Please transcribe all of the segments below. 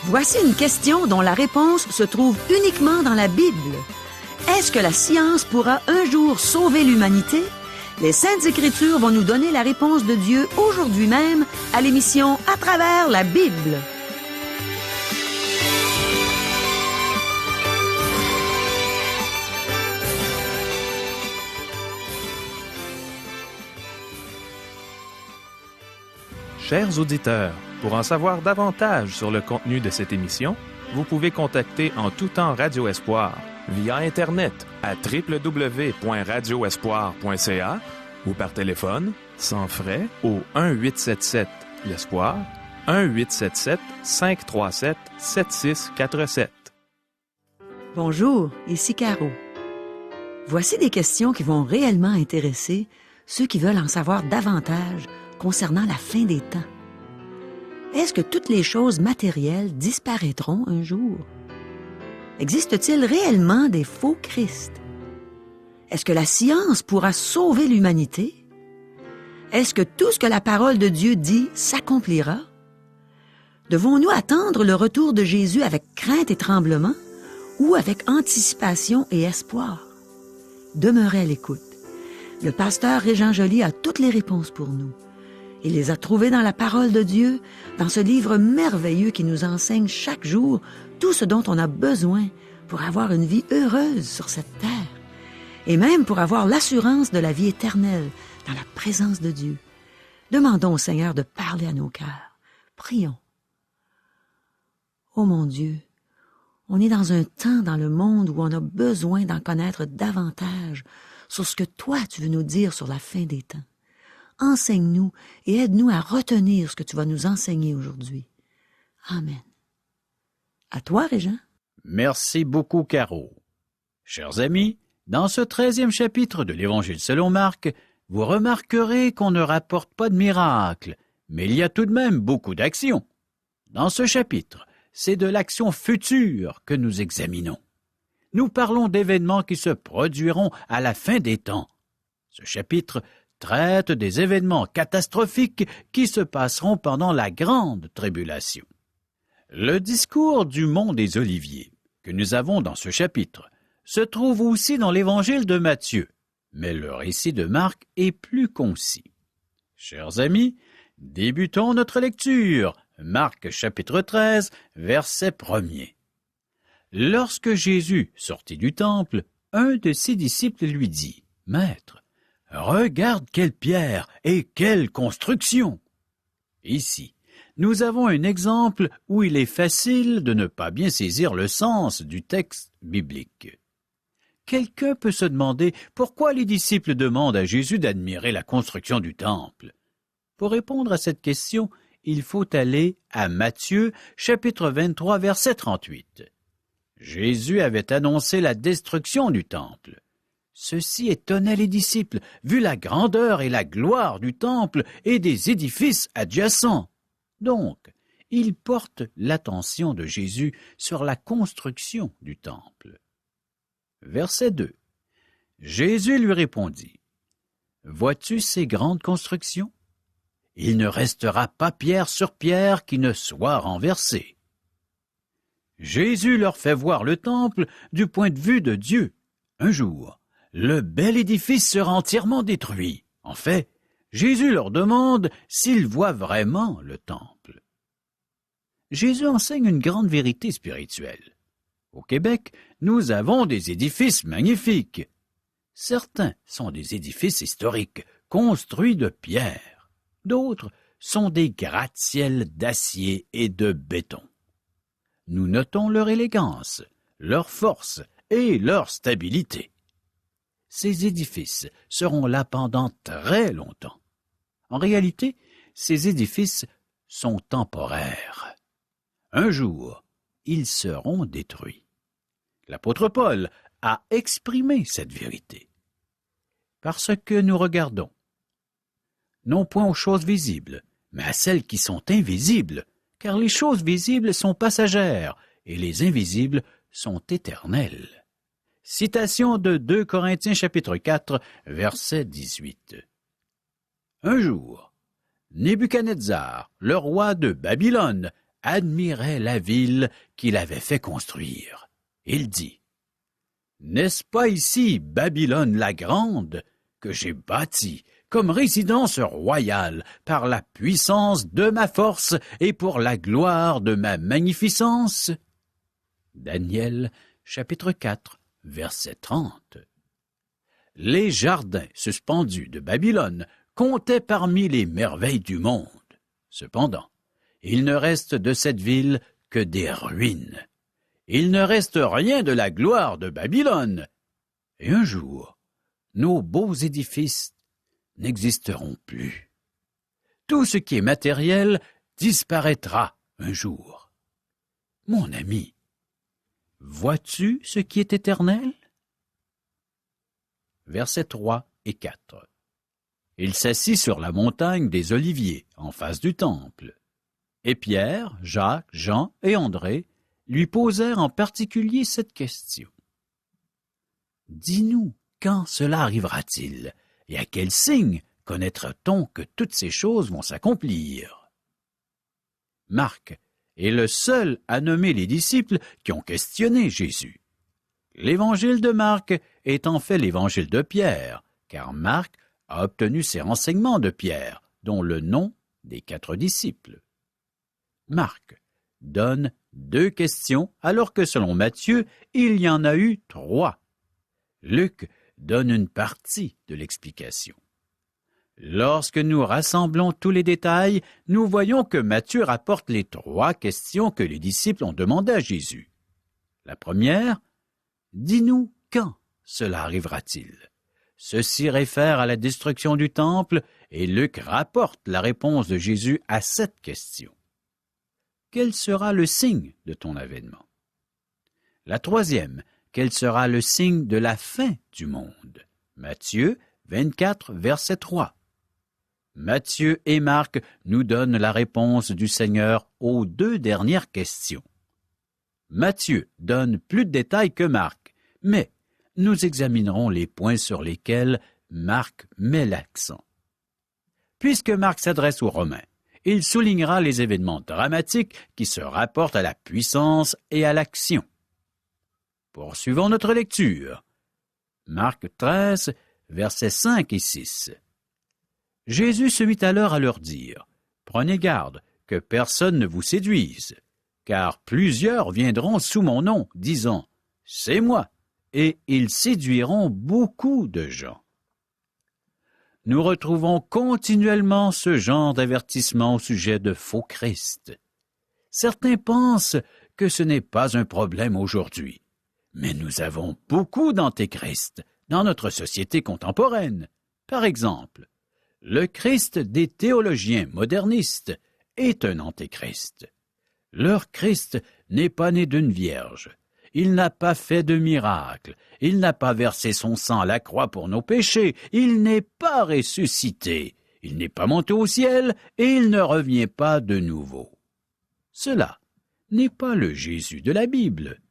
Voici une question dont la réponse se trouve uniquement dans la Bible. Est-ce que la science pourra un jour sauver l'humanité? Les Saintes Écritures vont nous donner la réponse de Dieu aujourd'hui même à l'émission À travers la Bible. Chers auditeurs, pour en savoir davantage sur le contenu de cette émission, vous pouvez contacter en tout temps Radio Espoir via Internet à www.radioespoir.ca ou par téléphone, sans frais, au 1-877-l'Espoir, 1-877-537-7647. Bonjour, ici Caro. Voici des questions qui vont réellement intéresser ceux qui veulent en savoir davantage concernant la fin des temps. Est-ce que toutes les choses matérielles disparaîtront un jour? Existe-t-il réellement des faux Christ? Est-ce que la science pourra sauver l'humanité? Est-ce que tout ce que la parole de Dieu dit s'accomplira? Devons-nous attendre le retour de Jésus avec crainte et tremblement ou avec anticipation et espoir? Demeurez à l'écoute. Le pasteur Régent Joly a toutes les réponses pour nous. Il les a trouvées dans la parole de Dieu, dans ce livre merveilleux qui nous enseigne chaque jour tout ce dont on a besoin pour avoir une vie heureuse sur cette terre et même pour avoir l'assurance de la vie éternelle dans la présence de Dieu. Demandons au Seigneur de parler à nos cœurs. Prions. Ô mon Dieu, on est dans un temps dans le monde où on a besoin d'en connaître davantage sur ce que toi tu veux nous dire sur la fin des temps. Enseigne-nous et aide-nous à retenir ce que tu vas nous enseigner aujourd'hui. Amen. À toi, Régent. Merci beaucoup, Caro. Chers amis, dans ce 13e chapitre de l'Évangile selon Marc, vous remarquerez qu'on ne rapporte pas de miracles, mais il y a tout de même beaucoup d'actions. Dans ce chapitre, c'est de l'action future que nous examinons. Nous parlons d'événements qui se produiront à la fin des temps. Ce chapitre traite des événements catastrophiques qui se passeront pendant la grande tribulation. Le discours du mont des Oliviers, que nous avons dans ce chapitre, se trouve aussi dans l'Évangile de Matthieu, mais le récit de Marc est plus concis. Chers amis, débutons notre lecture. Marc chapitre 13, verset 1er. Lorsque Jésus sortit du temple, un de ses disciples lui dit, « Maître, regarde quelle pierre et quelle construction !» Ici, nous avons un exemple où il est facile de ne pas bien saisir le sens du texte biblique. Quelqu'un peut se demander pourquoi les disciples demandent à Jésus d'admirer la construction du temple. Pour répondre à cette question, il faut aller à Matthieu, chapitre 23, verset 38. Jésus avait annoncé la destruction du temple. Ceci étonnait les disciples, vu la grandeur et la gloire du temple et des édifices adjacents. Donc, ils portent l'attention de Jésus sur la construction du temple. Verset 2. Jésus lui répondit, « Vois-tu ces grandes constructions? Il ne restera pas pierre sur pierre qui ne soit renversée. » Jésus leur fait voir le temple du point de vue de Dieu. Un jour, le bel édifice sera entièrement détruit. En fait, Jésus leur demande s'ils voient vraiment le temple. Jésus enseigne une grande vérité spirituelle. Au Québec, nous avons des édifices magnifiques. Certains sont des édifices historiques, construits de pierre. D'autres sont des gratte-ciel d'acier et de béton. Nous notons leur élégance, leur force et leur stabilité. Ces édifices seront là pendant très longtemps. En réalité, ces édifices sont temporaires. Un jour, ils seront détruits. L'apôtre Paul a exprimé cette vérité. Parce que nous regardons, non point aux choses visibles, mais à celles qui sont invisibles, car les choses visibles sont passagères et les invisibles sont éternelles. Citation de 2 Corinthiens chapitre 4, verset 18. Un jour, Nebuchadnezzar, le roi de Babylone, admirait la ville qu'il avait fait construire. Il dit, « N'est-ce pas ici Babylone la grande que j'ai bâtie comme résidence royale par la puissance de ma force et pour la gloire de ma magnificence? » Daniel, chapitre 4, verset 30. Les jardins suspendus de Babylone comptaient parmi les merveilles du monde. Cependant, il ne reste de cette ville que des ruines. Il ne reste rien de la gloire de Babylone. Et un jour, nos beaux édifices n'existeront plus. Tout ce qui est matériel disparaîtra un jour. Mon ami, vois-tu ce qui est éternel? Versets 3 et 4. Il s'assit sur la montagne des Oliviers, en face du temple. Et Pierre, Jacques, Jean et André lui posèrent en particulier cette question. « Dis-nous, quand cela arrivera-t-il, et à quel signe connaîtra-t-on que toutes ces choses vont s'accomplir? » Marc est le seul à nommer les disciples qui ont questionné Jésus. L'évangile de Marc est en fait l'évangile de Pierre, car Marc a obtenu ses renseignements de Pierre, dont le nom des 4 disciples. Marc donne 2 questions, alors que selon Matthieu, il y en a eu 3. Luc donne une partie de l'explication. Lorsque nous rassemblons tous les détails, nous voyons que Matthieu rapporte les 3 questions que les disciples ont demandées à Jésus. La première, « Dis-nous quand cela arrivera-t-il » Ceci réfère à la destruction du temple et Luc rapporte la réponse de Jésus à cette question. Quel sera le signe de ton avènement? La troisième, quel sera le signe de la fin du monde? Matthieu 24, verset 3. Matthieu et Marc nous donnent la réponse du Seigneur aux 2 dernières questions. Matthieu donne plus de détails que Marc, mais nous examinerons les points sur lesquels Marc met l'accent. Puisque Marc s'adresse aux Romains, il soulignera les événements dramatiques qui se rapportent à la puissance et à l'action. Poursuivons notre lecture. Marc 13, versets 5 et 6. Jésus se mit alors à leur dire, « Prenez garde que personne ne vous séduise, car plusieurs viendront sous mon nom, disant, « C'est moi », et ils séduiront beaucoup de gens. » Nous retrouvons continuellement ce genre d'avertissement au sujet de faux Christ. Certains pensent que ce n'est pas un problème aujourd'hui, mais nous avons beaucoup d'antéchrists dans notre société contemporaine. Par exemple, le Christ des théologiens modernistes est un antéchrist. Leur Christ n'est pas né d'une vierge. Il n'a pas fait de miracle. Il n'a pas versé son sang à la croix pour nos péchés. Il n'est pas ressuscité. Il n'est pas monté au ciel et il ne revient pas de nouveau. Cela n'est pas le Jésus de la Bible.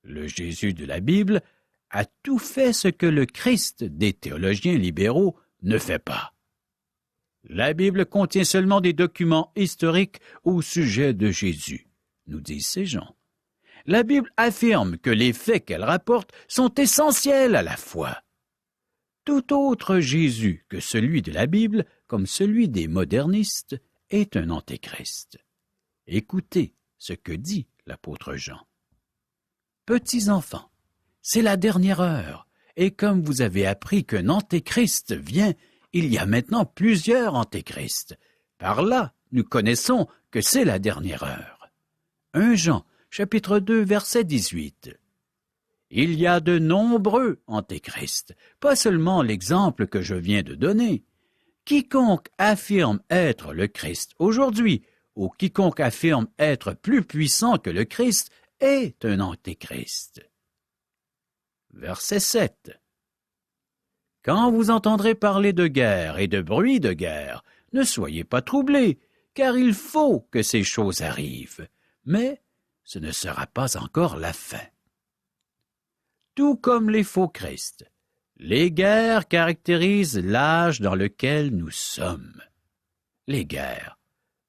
Le Jésus de la Bible a tout fait ce que le Christ des théologiens libéraux ne fait pas. La Bible contient seulement des documents historiques au sujet de Jésus, nous disent ces gens. La Bible affirme que les faits qu'elle rapporte sont essentiels à la foi. Tout autre Jésus que celui de la Bible, comme celui des modernistes, est un antéchrist. Écoutez ce que dit l'apôtre Jean. « Petits enfants, c'est la dernière heure, et comme vous avez appris qu'un antéchrist vient, il y a maintenant plusieurs antéchrists. Par là, nous connaissons que c'est la dernière heure. » 1 Jean, chapitre 2, verset 18. Il y a de nombreux antéchrists, pas seulement l'exemple que je viens de donner. Quiconque affirme être le Christ aujourd'hui, ou quiconque affirme être plus puissant que le Christ, est un antéchrist. Verset 7. Quand vous entendrez parler de guerre et de bruit de guerre, ne soyez pas troublés, car il faut que ces choses arrivent. Mais ce ne sera pas encore la fin. Tout comme les faux Christ, les guerres caractérisent l'âge dans lequel nous sommes. Les guerres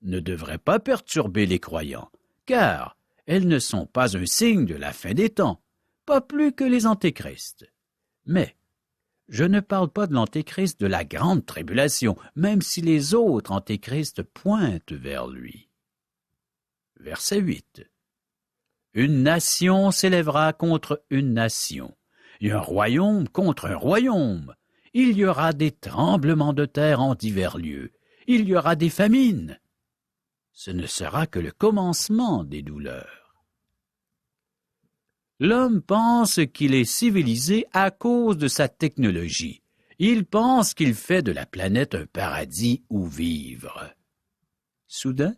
ne devraient pas perturber les croyants, car elles ne sont pas un signe de la fin des temps, pas plus que les antéchrists. Mais je ne parle pas de l'antéchrist de la grande tribulation, même si les autres antéchrists pointent vers lui. Verset 8. Une nation s'élèvera contre une nation, et un royaume contre un royaume. Il y aura des tremblements de terre en divers lieux. Il y aura des famines. Ce ne sera que le commencement des douleurs. L'homme pense qu'il est civilisé à cause de sa technologie. Il pense qu'il fait de la planète un paradis où vivre. Soudain,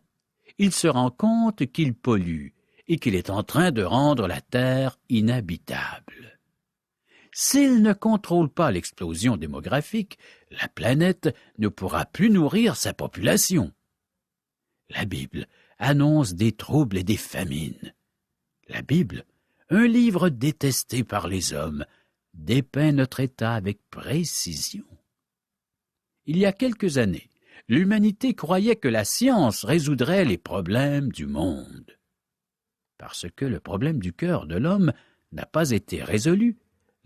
il se rend compte qu'il pollue et qu'il est en train de rendre la Terre inhabitable. S'il ne contrôle pas l'explosion démographique, la planète ne pourra plus nourrir sa population. La Bible annonce des troubles et des famines. La Bible, un livre détesté par les hommes, dépeint notre état avec précision. Il y a quelques années, l'humanité croyait que la science résoudrait les problèmes du monde. Parce que le problème du cœur de l'homme n'a pas été résolu,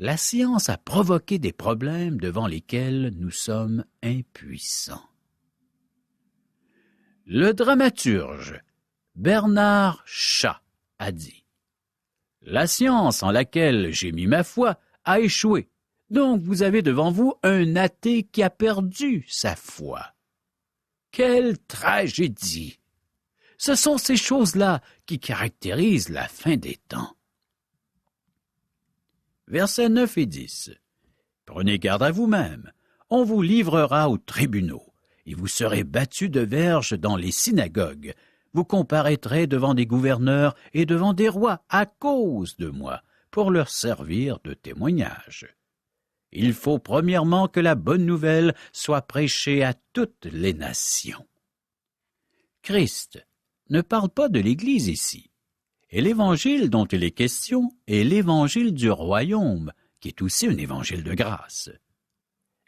la science a provoqué des problèmes devant lesquels nous sommes impuissants. Le dramaturge Bernard Shaw a dit « La science en laquelle j'ai mis ma foi a échoué, donc vous avez devant vous un athée qui a perdu sa foi. » Quelle tragédie! Ce sont ces choses-là qui caractérisent la fin des temps. Versets 9 et 10. Prenez garde à vous-même, on vous livrera aux tribunaux, et vous serez battus de verges dans les synagogues. Vous comparaîtrez devant des gouverneurs et devant des rois à cause de moi, pour leur servir de témoignage. Il faut premièrement que la bonne nouvelle soit prêchée à toutes les nations. Christ ne parle pas de l'Église ici. Et l'évangile dont il est question est l'évangile du royaume, qui est aussi un évangile de grâce.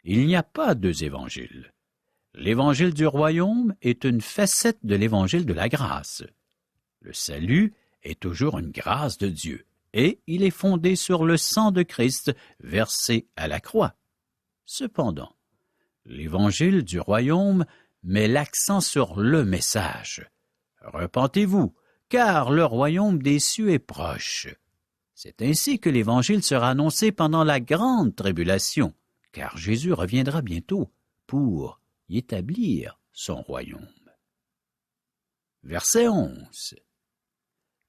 Il n'y a pas deux évangiles. L'évangile du royaume est une facette de l'évangile de la grâce. Le salut est toujours une grâce de Dieu, et il est fondé sur le sang de Christ versé à la croix. Cependant, l'évangile du royaume met l'accent sur le message. Repentez-vous, car le royaume des cieux est proche. C'est ainsi que l'Évangile sera annoncé pendant la grande tribulation, car Jésus reviendra bientôt pour y établir son royaume. Verset 11.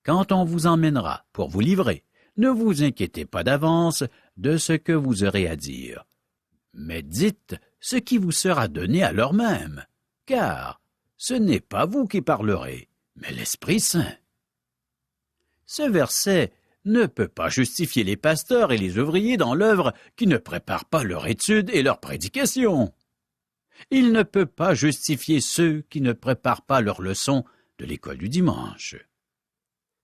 Quand on vous emmènera pour vous livrer, ne vous inquiétez pas d'avance de ce que vous aurez à dire, mais dites ce qui vous sera donné à l'heure même, car ce n'est pas vous qui parlerez, mais l'Esprit Saint. Ce verset ne peut pas justifier les pasteurs et les ouvriers dans l'œuvre qui ne préparent pas leur étude et leur prédication. Il ne peut pas justifier ceux qui ne préparent pas leurs leçons de l'école du dimanche.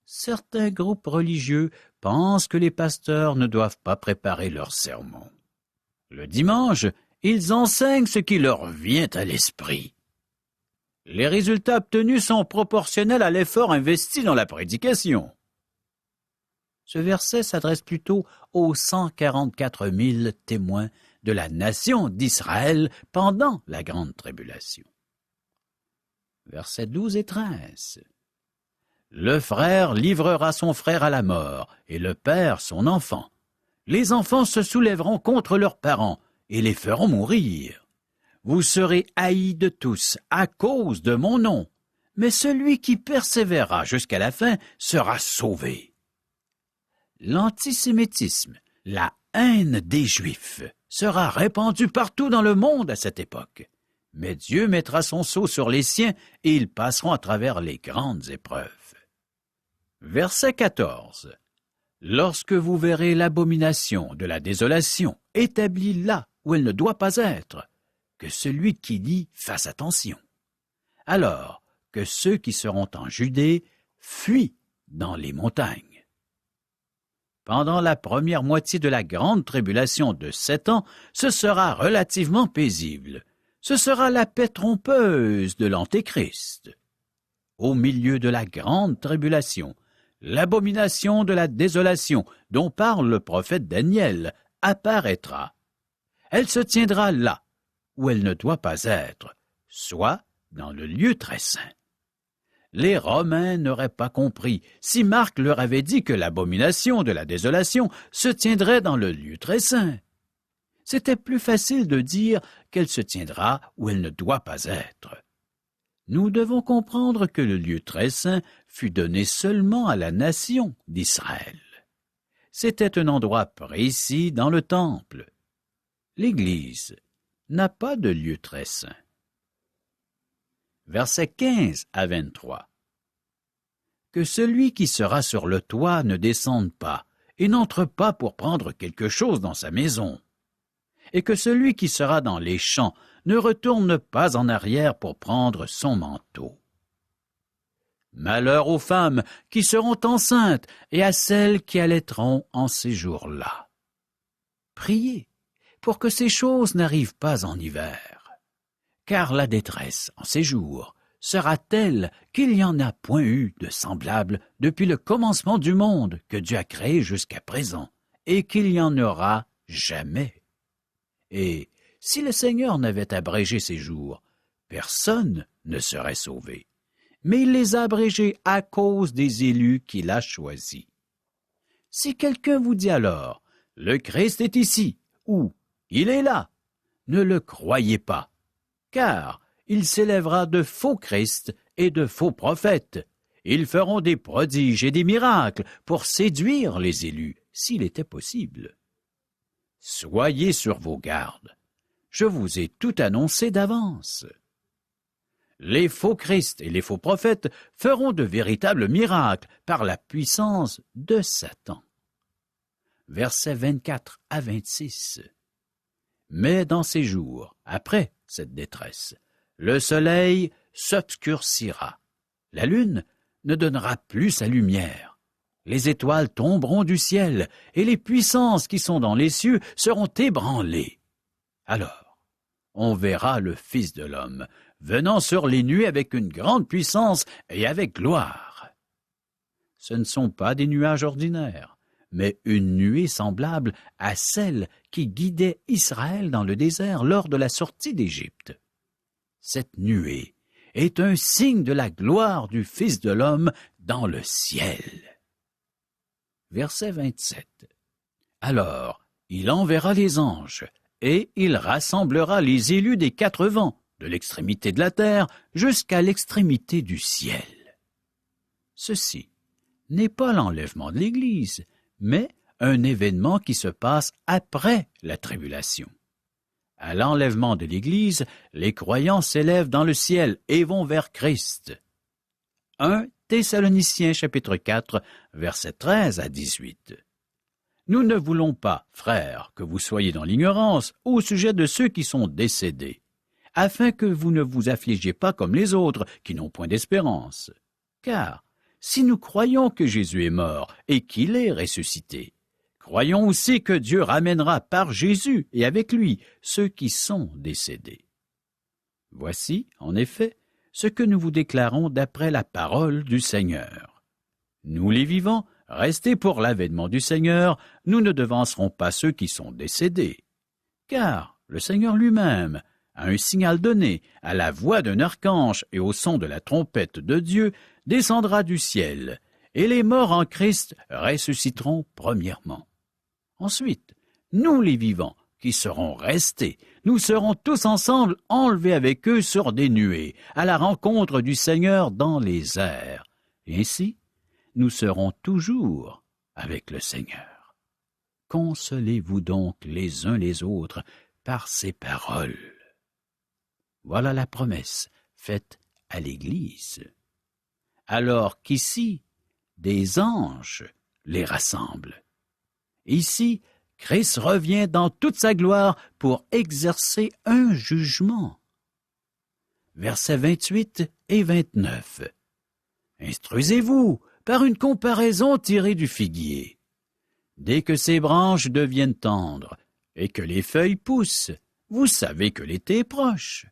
Certains groupes religieux pensent que les pasteurs ne doivent pas préparer leurs sermons. Le dimanche, ils enseignent ce qui leur vient à l'esprit. Les résultats obtenus sont proportionnels à l'effort investi dans la prédication. Ce verset s'adresse plutôt aux 144 000 témoins de la nation d'Israël pendant la grande tribulation. Versets 12 et 13. Le frère livrera son frère à la mort, et le père son enfant. Les enfants se soulèveront contre leurs parents, et les feront mourir. Vous serez haïs de tous à cause de mon nom, mais celui qui persévérera jusqu'à la fin sera sauvé. L'antisémitisme, la haine des Juifs, sera répandue partout dans le monde à cette époque. Mais Dieu mettra son sceau sur les siens et ils passeront à travers les grandes épreuves. Verset 14. Lorsque vous verrez l'abomination de la désolation établie là où elle ne doit pas être, que celui qui lit fasse attention. Alors que ceux qui seront en Judée fuient dans les montagnes. Pendant la première moitié de la grande tribulation de 7 ans, ce sera relativement paisible. Ce sera la paix trompeuse de l'Antéchrist. au milieu de la grande tribulation, l'abomination de la désolation dont parle le prophète Daniel apparaîtra. Elle se tiendra là où elle ne doit pas être, soit dans le lieu très saint. Les Romains n'auraient pas compris si Marc leur avait dit que l'abomination de la désolation se tiendrait dans le lieu très saint. C'était plus facile de dire qu'elle se tiendra où elle ne doit pas être. Nous devons comprendre que le lieu très saint fut donné seulement à la nation d'Israël. C'était un endroit précis dans le temple. L'Église n'a pas de lieu très saint. Versets 15 à 23. Que celui qui sera sur le toit ne descende pas et n'entre pas pour prendre quelque chose dans sa maison, et que celui qui sera dans les champs ne retourne pas en arrière pour prendre son manteau. Malheur aux femmes qui seront enceintes et à celles qui allaiteront en ces jours-là. Priez pour que ces choses n'arrivent pas en hiver, car la détresse en ces jours sera telle qu'il n'y en a point eu de semblable depuis le commencement du monde que Dieu a créé jusqu'à présent, et qu'il n'y en aura jamais. Et si le Seigneur n'avait abrégé ces jours, personne ne serait sauvé. Mais il les a abrégés à cause des élus qu'il a choisis. Si quelqu'un vous dit alors, « Le Christ est ici » ou « Il est là », ne le croyez pas, car il s'élèvera de faux Christ et de faux prophètes. Ils feront des prodiges et des miracles pour séduire les élus, s'il était possible. Soyez sur vos gardes. Je vous ai tout annoncé d'avance. Les faux Christ et les faux prophètes feront de véritables miracles par la puissance de Satan. Versets 24 à 26. Mais dans ces jours, après cette détresse, le soleil s'obscurcira, la lune ne donnera plus sa lumière, les étoiles tomberont du ciel et les puissances qui sont dans les cieux seront ébranlées. Alors, on verra le Fils de l'homme venant sur les nuées avec une grande puissance et avec gloire. Ce ne sont pas des nuages ordinaires, mais une nuée semblable à celle qui guidait Israël dans le désert lors de la sortie d'Égypte. Cette nuée est un signe de la gloire du Fils de l'homme dans le ciel. Verset 27. Alors, il enverra les anges, et il rassemblera les élus des quatre vents, de l'extrémité de la terre jusqu'à l'extrémité du ciel. Ceci n'est pas l'enlèvement de l'Église, mais un événement qui se passe après la tribulation. À l'enlèvement de l'Église, les croyants s'élèvent dans le ciel et vont vers Christ. 1 Thessaloniciens chapitre 4, versets 13 à 18. Nous ne voulons pas, frères, que vous soyez dans l'ignorance au sujet de ceux qui sont décédés, afin que vous ne vous affligiez pas comme les autres qui n'ont point d'espérance. Car si nous croyons que Jésus est mort et qu'il est ressuscité, croyons aussi que Dieu ramènera par Jésus et avec lui ceux qui sont décédés. Voici, en effet, ce que nous vous déclarons d'après la parole du Seigneur. Nous les vivants, restés pour l'avènement du Seigneur, nous ne devancerons pas ceux qui sont décédés. Car le Seigneur lui-même, à un signal donné, à la voix d'un archange et au son de la trompette de Dieu, descendra du ciel, et les morts en Christ ressusciteront premièrement. Ensuite, nous les vivants, qui serons restés, nous serons tous ensemble enlevés avec eux sur des nuées, à la rencontre du Seigneur dans les airs. Et ainsi, nous serons toujours avec le Seigneur. Consolez-vous donc les uns les autres par ces paroles. Voilà la promesse faite à l'Église. Alors qu'ici, des anges les rassemblent. Ici, Christ revient dans toute sa gloire pour exercer un jugement. Versets 28 et 29. Instruisez-vous par une comparaison tirée du figuier. Dès que ses branches deviennent tendres et que les feuilles poussent, vous savez que l'été est proche.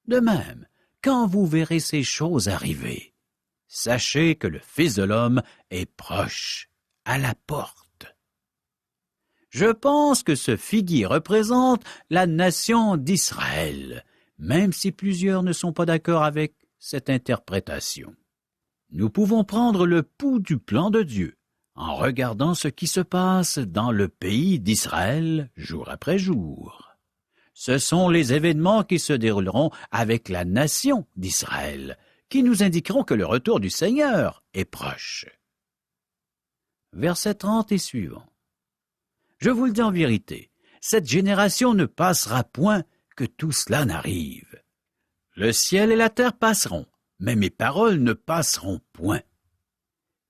De même, quand vous verrez ces choses arriver, sachez que le Fils de l'homme est proche, à la porte. Je pense que ce figuier représente la nation d'Israël, même si plusieurs ne sont pas d'accord avec cette interprétation. Nous pouvons prendre le pouls du plan de Dieu en regardant ce qui se passe dans le pays d'Israël jour après jour. Ce sont les événements qui se dérouleront avec la nation d'Israël qui nous indiqueront que le retour du Seigneur est proche. Verset 30 et suivant. Je vous le dis en vérité, cette génération ne passera point que tout cela n'arrive. Le ciel et la terre passeront, mais mes paroles ne passeront point.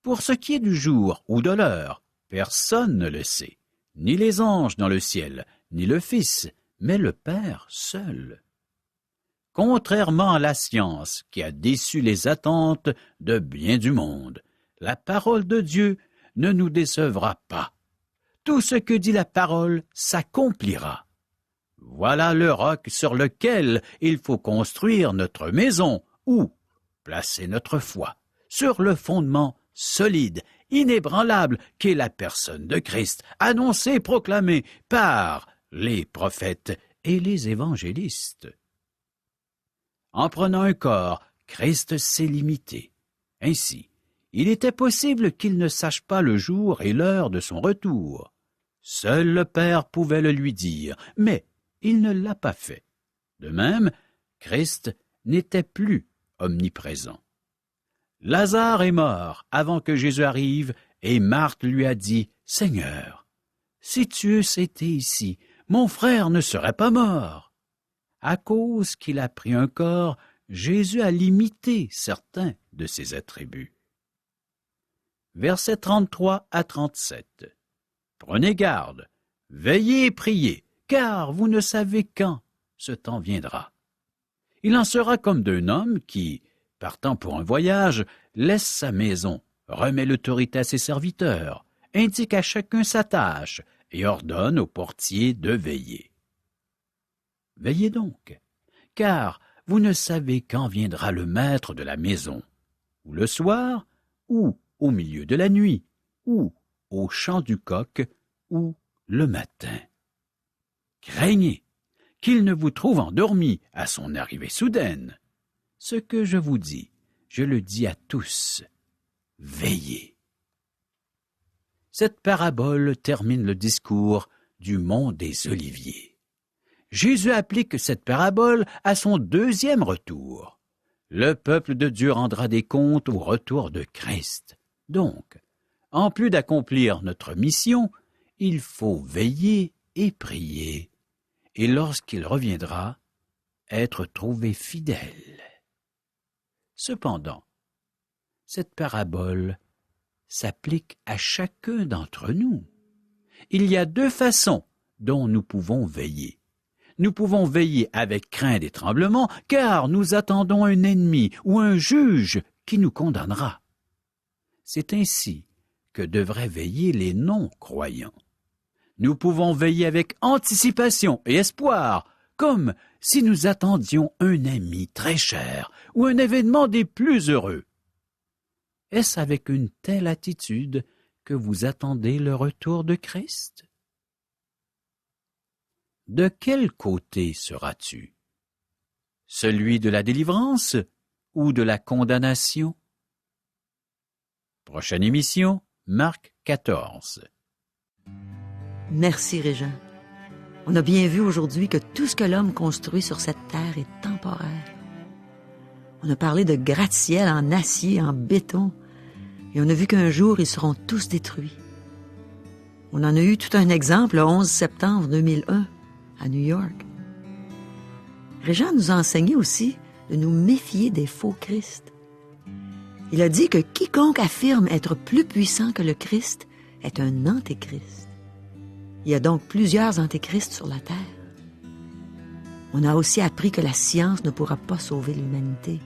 Pour ce qui est du jour ou de l'heure, personne ne le sait, ni les anges dans le ciel, ni le Fils, mais le Père seul. Contrairement à la science qui a déçu les attentes de bien du monde, la parole de Dieu ne nous décevra pas. Tout ce que dit la parole s'accomplira. Voilà le roc sur lequel il faut construire notre maison ou placer notre foi, sur le fondement solide, inébranlable qu'est la personne de Christ, annoncée, proclamée par les prophètes et les évangélistes. En prenant un corps, Christ s'est limité. Ainsi, il était possible qu'il ne sache pas le jour et l'heure de son retour. Seul le Père pouvait le lui dire, mais il ne l'a pas fait. De même, Christ n'était plus omniprésent. Lazare est mort avant que Jésus arrive, et Marthe lui a dit, « Seigneur, si tu eusses été ici, mon frère ne serait pas mort. » À cause qu'il a pris un corps, Jésus a limité certains de ses attributs. Versets 33 à 37. Prenez garde, veillez et priez, car vous ne savez quand ce temps viendra. Il en sera comme d'un homme qui, partant pour un voyage, laisse sa maison, remet l'autorité à ses serviteurs, indique à chacun sa tâche et ordonne au portier de veiller. Veillez donc, car vous ne savez quand viendra le maître de la maison, ou le soir, ou au milieu de la nuit, ou au chant du coq, ou le matin. Craignez qu'il ne vous trouve endormi à son arrivée soudaine. Ce que je vous dis, je le dis à tous. Veillez. Cette parabole termine le discours du mont des Oliviers. Jésus applique cette parabole à son deuxième retour. Le peuple de Dieu rendra des comptes au retour de Christ. Donc, en plus d'accomplir notre mission, il faut veiller et prier, et lorsqu'il reviendra, être trouvé fidèle. Cependant, cette parabole s'applique à chacun d'entre nous. Il y a deux façons dont nous pouvons veiller. Nous pouvons veiller avec crainte et tremblement, car nous attendons un ennemi ou un juge qui nous condamnera. C'est ainsi que devraient veiller les non-croyants. Nous pouvons veiller avec anticipation et espoir, comme si nous attendions un ami très cher ou un événement des plus heureux. Est-ce avec une telle attitude que vous attendez le retour de Christ? De quel côté seras-tu? Celui de la délivrance ou de la condamnation? Prochaine émission, Marc 14. Merci, Régent. On a bien vu aujourd'hui que tout ce que l'homme construit sur cette terre est temporaire. On a parlé de gratte-ciel en acier, en béton, et on a vu qu'un jour, ils seront tous détruits. On en a eu tout un exemple le 11 septembre 2001, à New York. Régent nous a enseigné aussi de nous méfier des faux Christ. Il a dit que quiconque affirme être plus puissant que le Christ est un antéchrist. Il y a donc plusieurs antéchrists sur la terre. On a aussi appris que la science ne pourra pas sauver l'humanité,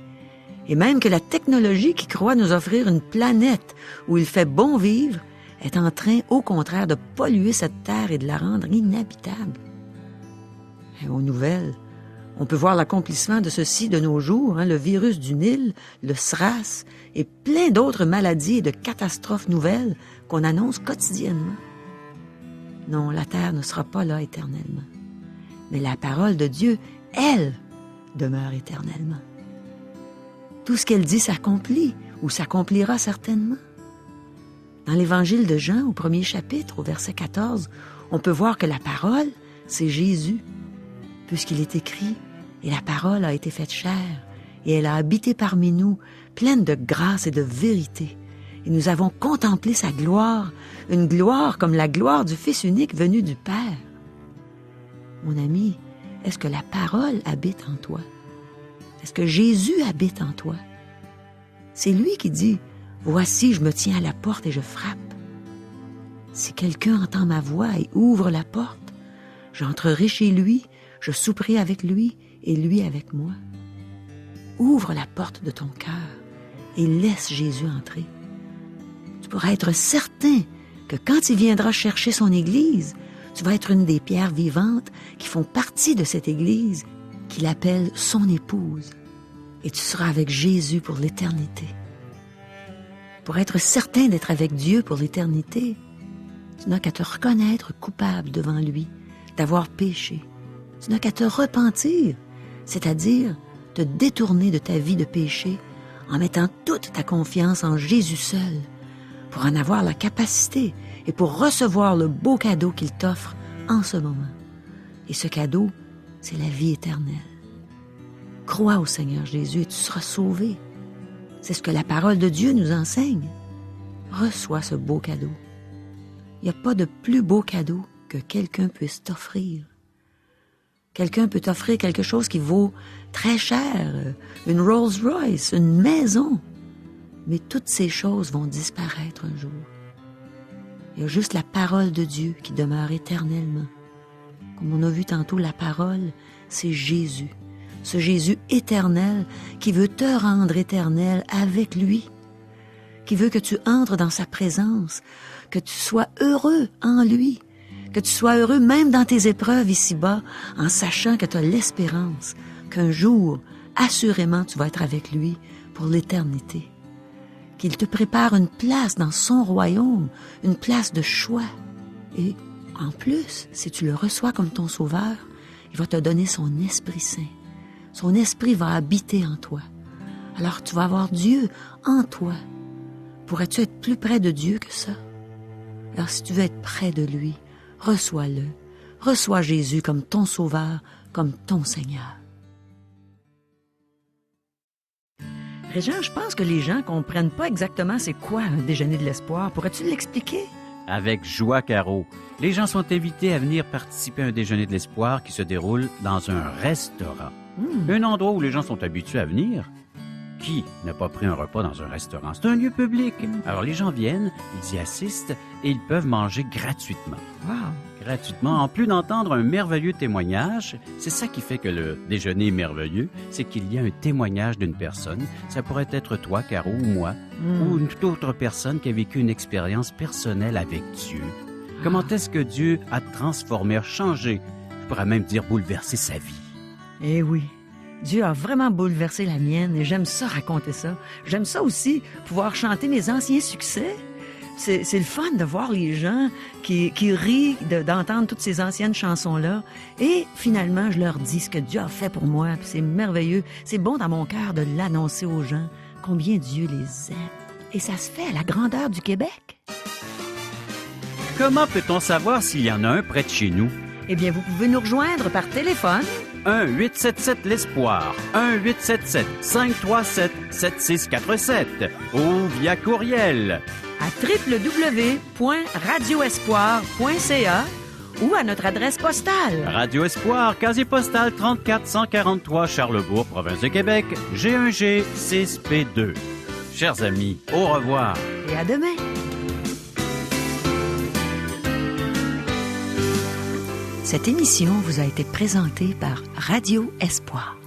et même que la technologie qui croit nous offrir une planète où il fait bon vivre est en train, au contraire, de polluer cette terre et de la rendre inhabitable. Et aux nouvelles, On peut voir l'accomplissement de ceci de nos jours, le virus du Nil, le SRAS et plein d'autres maladies et de catastrophes nouvelles qu'on annonce quotidiennement. Non, la terre ne sera pas là éternellement. Mais la parole de Dieu, elle, demeure éternellement. Tout ce qu'elle dit s'accomplit ou s'accomplira certainement. Dans l'Évangile de Jean, au 1er chapitre, au verset 14, on peut voir que la parole, c'est Jésus, puisqu'il est écrit « Et la parole a été faite chair, et elle a habité parmi nous, pleine de grâce et de vérité. Et nous avons contemplé sa gloire, une gloire comme la gloire du Fils unique venu du Père. » Mon ami, est-ce que la parole habite en toi? Est-ce que Jésus habite en toi? C'est lui qui dit « Voici, je me tiens à la porte et je frappe. Si quelqu'un entend ma voix et ouvre la porte, j'entrerai chez lui, je souperai avec lui et lui avec moi. » Ouvre la porte de ton cœur et laisse Jésus entrer. Tu pourras être certain que quand il viendra chercher son Église, tu vas être une des pierres vivantes qui font partie de cette Église qu'il appelle son épouse. Et tu seras avec Jésus pour l'éternité. Pour être certain d'être avec Dieu pour l'éternité, tu n'as qu'à te reconnaître coupable devant lui, d'avoir péché. Tu n'as qu'à te repentir, c'est-à-dire te détourner de ta vie de péché en mettant toute ta confiance en Jésus seul pour en avoir la capacité et pour recevoir le beau cadeau qu'il t'offre en ce moment. Et ce cadeau, c'est la vie éternelle. Crois au Seigneur Jésus et tu seras sauvé. C'est ce que la parole de Dieu nous enseigne. Reçois ce beau cadeau. Il n'y a pas de plus beau cadeau que quelqu'un puisse t'offrir. Quelqu'un peut t'offrir quelque chose qui vaut très cher, une Rolls-Royce, une maison. Mais toutes ces choses vont disparaître un jour. Il y a juste la parole de Dieu qui demeure éternellement. Comme on a vu tantôt, la parole, c'est Jésus. Ce Jésus éternel qui veut te rendre éternel avec lui, qui veut que tu entres dans sa présence, que tu sois heureux en lui, que tu sois heureux même dans tes épreuves ici-bas, en sachant que tu as l'espérance qu'un jour, assurément, tu vas être avec lui pour l'éternité. Qu'il te prépare une place dans son royaume, une place de choix. Et en plus, si tu le reçois comme ton sauveur, il va te donner son Esprit Saint. Son esprit va habiter en toi. Alors tu vas avoir Dieu en toi. Pourrais-tu être plus près de Dieu que ça? Alors si tu veux être près de lui, reçois-le. Reçois Jésus comme ton sauveur, comme ton Seigneur. Régent, je pense que les gens comprennent pas exactement c'est quoi un déjeuner de l'espoir. Pourrais-tu l'expliquer? Avec joie, Caro. Les gens sont invités à venir participer à un déjeuner de l'espoir qui se déroule dans un restaurant. Un endroit où les gens sont habitués à venir. Qui n'a pas pris un repas dans un restaurant? C'est un lieu public. Alors les gens viennent, ils y assistent et ils peuvent manger gratuitement. Wow! Gratuitement, en plus d'entendre un merveilleux témoignage. C'est ça qui fait que le déjeuner est merveilleux, c'est qu'il y a un témoignage d'une personne. Ça pourrait être toi, Caro, ou moi, ou une toute autre personne qui a vécu une expérience personnelle avec Dieu. Comment est-ce que Dieu a transformé, a changé, je pourrais même dire bouleversé sa vie? Eh oui, Dieu a vraiment bouleversé la mienne et j'aime ça raconter ça. J'aime ça aussi, pouvoir chanter mes anciens succès. C'est le fun de voir les gens qui rient d'entendre toutes ces anciennes chansons-là. Et finalement, je leur dis ce que Dieu a fait pour moi. Puis c'est merveilleux. C'est bon dans mon cœur de l'annoncer aux gens, combien Dieu les aime. Et ça se fait à la grandeur du Québec. Comment peut-on savoir s'il y en a un près de chez nous? Eh bien, vous pouvez nous rejoindre par téléphone. 1-877-L'Espoir, 1-877-537-7647 ou via courriel à www.radioespoir.ca ou à notre adresse postale. Radio Espoir, casier postal 34 Charlebourg, province de Québec, G1G 6P2. Chers amis, au revoir. Et à demain. Cette émission vous a été présentée par Radio Espoir.